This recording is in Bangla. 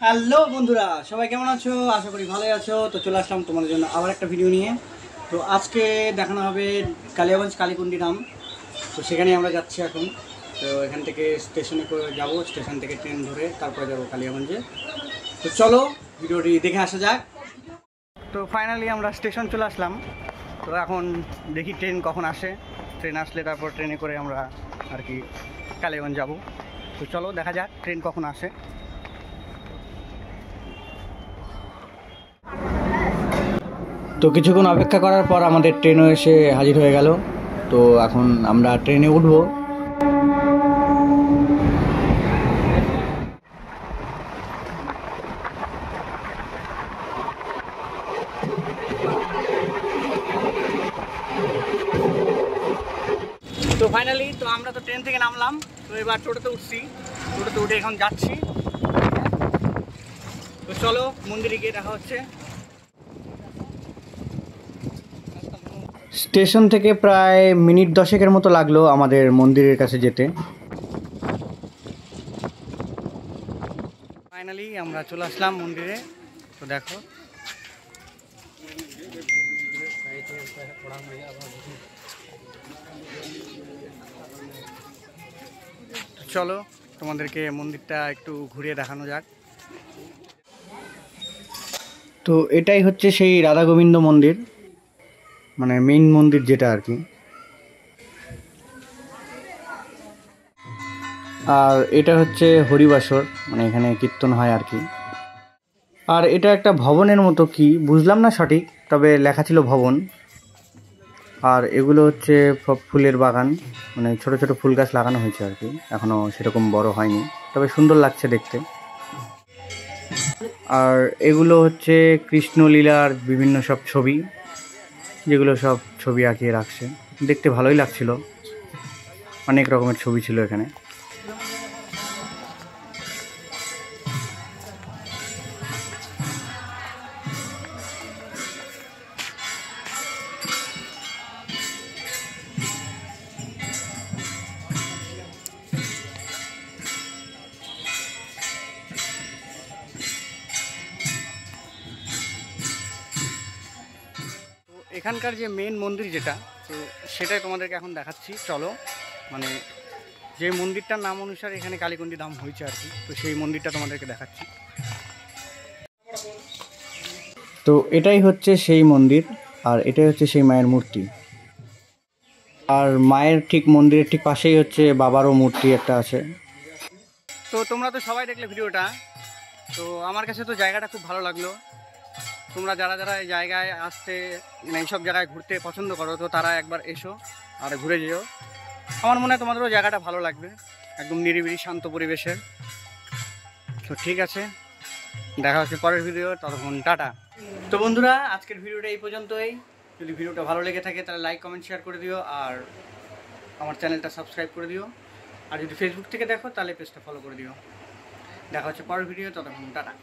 হ্যালো বন্ধুরা, সবাই কেমন আছো? আশা করি ভালোই আছো। তো চলে আসলাম তোমাদের জন্য আবার একটা ভিডিও নিয়ে। তো আজকে দেখানো হবে কালিয়াগঞ্জ কালীকুন্ডি ধাম। তো সেখানে আমরা যাচ্ছি এখন। তো এখান থেকে স্টেশনে করে যাবো, স্টেশন থেকে ট্রেন ধরে তারপরে যাবো কালিয়াগঞ্জে। তো চলো ভিডিওটি দেখে আসা যাক। তো ফাইনালি আমরা স্টেশন চলে আসলাম। তো এখন দেখি ট্রেন কখন আসে। ট্রেন আসলে তারপর ট্রেনে করে আমরা আর কি কালিয়াগঞ্জ যাবো। তো চলো দেখা যাক ট্রেন কখন আসে। তো কিছুক্ষণ অপেক্ষা করার পর আমাদের ট্রেনও এসে হাজির হয়ে গেল। তো এখন আমরা ট্রেনে উঠবো। তো ফাইনালি তো আমরা তো ট্রেন থেকে নামলাম। তো এবার টোটোতে উঠছি, টোটোতে উঠে এখন যাচ্ছি। তো চলো মন্দিরে গিয়ে দেখা হচ্ছে। স্টেশন থেকে প্রায় মিনিট 10-এর মতো লাগলো আমাদের মন্দিরের কাছে যেতে। ফাইনালি আমরা চলে আসলাম মন্দিরে। তো দেখো চলো তোমাদেরকে মন্দিরটা একটু ঘুরিয়ে দেখানো যাক। তো এটাই হচ্ছে সেই রাধা গোবিন্দ মন্দির, মানে মেইন মন্দির যেটা আর কি। আর এটা হচ্ছে হরিবাসর, মানে এখানে কীর্তন হয় আর কি। আর এটা একটা ভবনের মতো, কি বুঝলাম না সঠিক, তবে লেখা ছিল ভবন। আর এগুলো হচ্ছে ফুলের বাগান, মানে ছোট ছোট ফুল গাছ লাগানো হয়েছে আর কি, এখনো সেরকম বড় হয়নি, তবে সুন্দর লাগছে দেখতে। আর এগুলো হচ্ছে কৃষ্ণলীলার বিভিন্ন সব ছবি, যেগুলো সব ছবি আঁকিয়ে রাখছে, দেখতে ভালোই লাগছিল। অনেক রকমের ছবি ছিল এখানে। এখানকার যে মেন মন্দির যেটা, তো সেটাই তোমাদেরকে এখন দেখাচ্ছি। চলো, মানে যে মন্দিরটার নাম অনুসারে এখানে কালীকুন্ডি ধাম হয়েছে আর কি, তো সেই মন্দিরটা তোমাদেরকে দেখাচ্ছি। তো এটাই হচ্ছে সেই মন্দির, আর এটাই হচ্ছে সেই মায়ের মূর্তি। আর মায়ের ঠিক মন্দিরের ঠিক পাশেই হচ্ছে বাবারও মূর্তি একটা আছে। তো তোমরা তো সবাই দেখলে ভিডিওটা। তো আমার কাছে তো জায়গাটা খুব ভালো লাগলো। তোমরা যারা যারা এই জায়গায় আসতে, মানে এইসব জায়গায় ঘুরতে পছন্দ করো, তো তারা একবার এসো আর ঘুরে যেও। আমার মনে হয় তোমাদেরও জায়গাটা ভালো লাগবে, একদম নিরিবিলি শান্ত পরিবেশের। তো ঠিক আছে, দেখা হচ্ছে পরের ভিডিও, ততক্ষণ টাটা। তো বন্ধুরা, আজকের ভিডিওটা এই পর্যন্তই। যদি ভিডিওটা ভালো লেগে থাকে তাহলে লাইক কমেন্ট শেয়ার করে দিও, আর আমার চ্যানেলটা সাবস্ক্রাইব করে দিও। আর যদি ফেসবুক থেকে দেখো তাহলে পেজটা ফলো করে দিও। দেখা হচ্ছে পরের ভিডিও, ততক্ষণ টাটা।